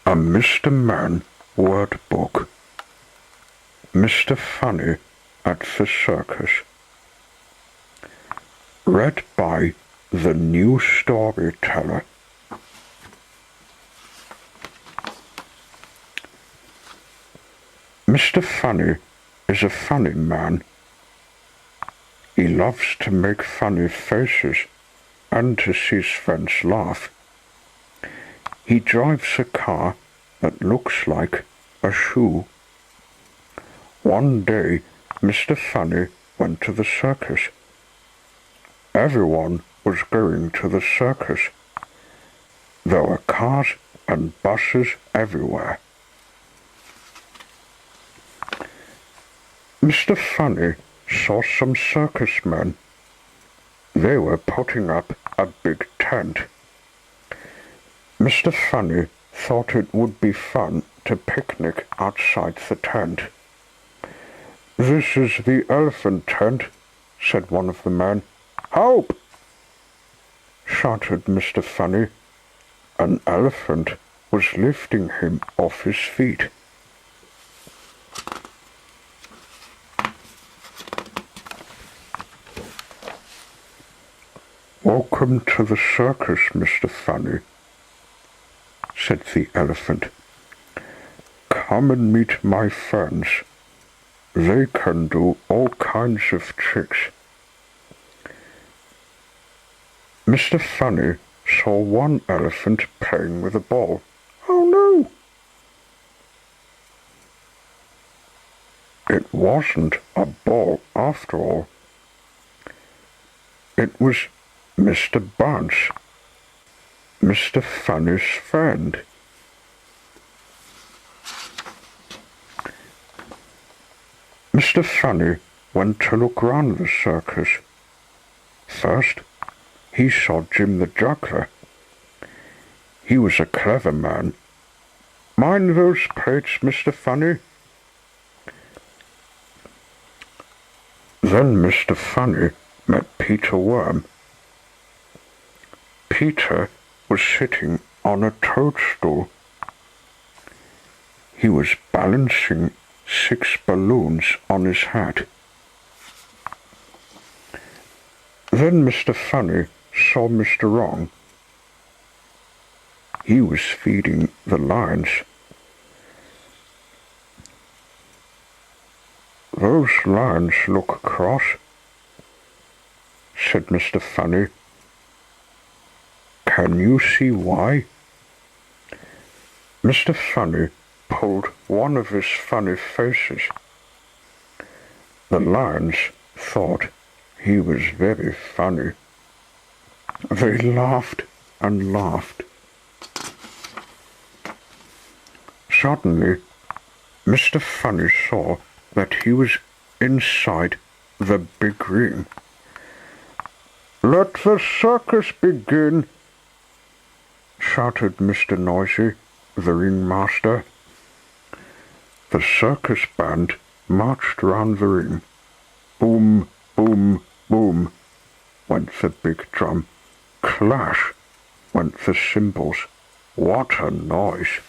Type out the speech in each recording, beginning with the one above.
A Mr. Man word book. Mr. Funny at the Circus. Read by the new storyteller. Mr. Funny is a funny man. He loves to make funny faces and to see his friends laugh. He drives a car that looks like a shoe. One day, Mr. Funny went to the circus. Everyone was going to the circus. There were cars and buses everywhere. Mr. Funny saw some circus men. They were putting up a big tent. Mr. Funny thought it would be fun to picnic outside the tent. "This is the elephant tent," said one of the men. "Help!" shouted Mr. Funny. An elephant was lifting him off his feet. "Welcome to the circus, Mr. Funny," said the elephant. "Come and meet my friends. They can do all kinds of tricks." Mr. Funny saw one elephant playing with a ball. "Oh no!" It wasn't a ball after all. It was Mr. Bunch, Mr. Funny's friend. Mr. Funny went to look round the circus. First, he saw Jim the juggler. He was a clever man. "Mind those plates, Mr. Funny." Then Mr. Funny met Peter Worm. Peter was sitting on a toadstool. He was balancing 6 balloons on his hat. Then Mr. Funny saw Mr. Wrong. He was feeding the lions. "Those lions look cross," said Mr. Funny. "Can you see why?" Mr. Funny pulled one of his funny faces. The lions thought he was very funny. They laughed and laughed. Suddenly, Mr. Funny saw that he was inside the big ring. "Let the circus begin," shouted Mr. Noisy, the ringmaster. The circus band marched round the ring. Boom, boom, boom went the big drum. Clash went the cymbals. What a noise!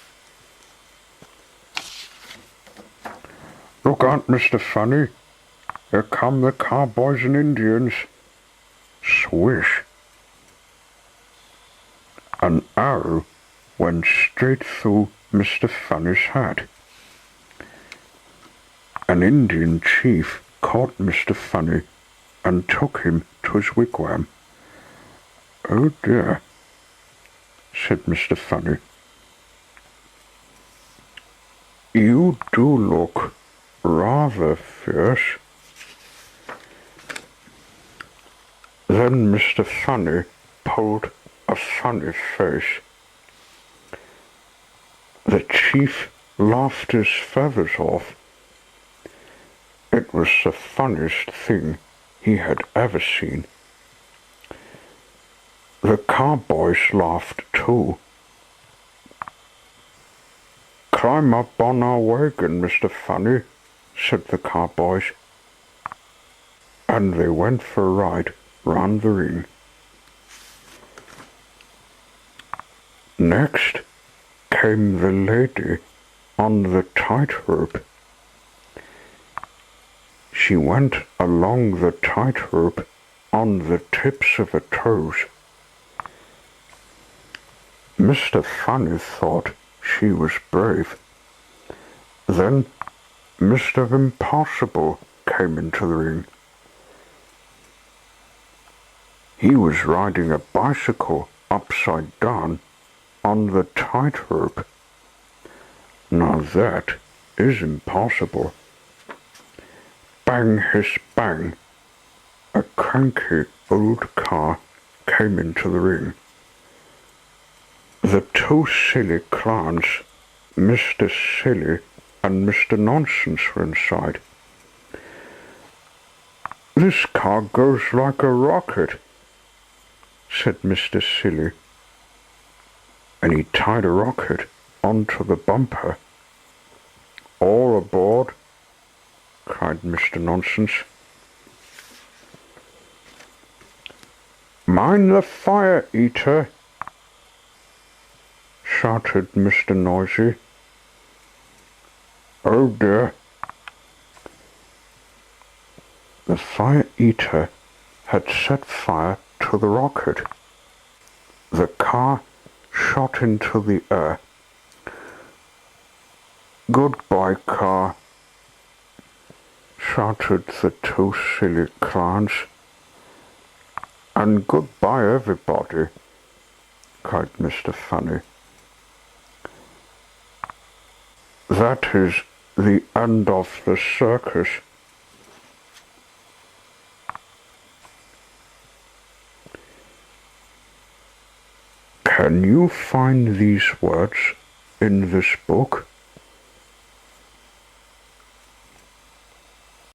"Look out, Mr. Funny. Here come the cowboys and Indians." Swish! An arrow went straight through Mr. Funny's hat. An Indian chief caught Mr. Funny and took him to his wigwam. "Oh dear," said Mr. Funny. "You do look rather fierce." Then Mr. Funny pulled a funny face. The chief laughed his feathers off. It was the funniest thing he had ever seen. The cowboys laughed too. "Climb up on our wagon, Mr. Funny," said the cowboys. And they went for a ride round the ring. Next came the lady on the tightrope. She went along the tightrope on the tips of her toes. Mr. Funny thought she was brave. Then Mr. Impossible came into the ring. He was riding a bicycle upside down on the tightrope. Now that is impossible. Bang hiss bang, a cranky old car came into the ring. The two silly clowns, Mr. Silly and Mr. Nonsense, were inside. "This car goes like a rocket," said Mr. Silly, and he tied a rocket onto the bumper. "All aboard," cried Mr. Nonsense. "Mind the fire eater," shouted Mr. Noisy. "Oh dear." The fire eater had set fire to the rocket. The car shot into the air. "Goodbye, car," shouted the two silly clowns. "And goodbye, everybody," cried Mr. Funny. That is the end of the circus. Can you find these words in this book?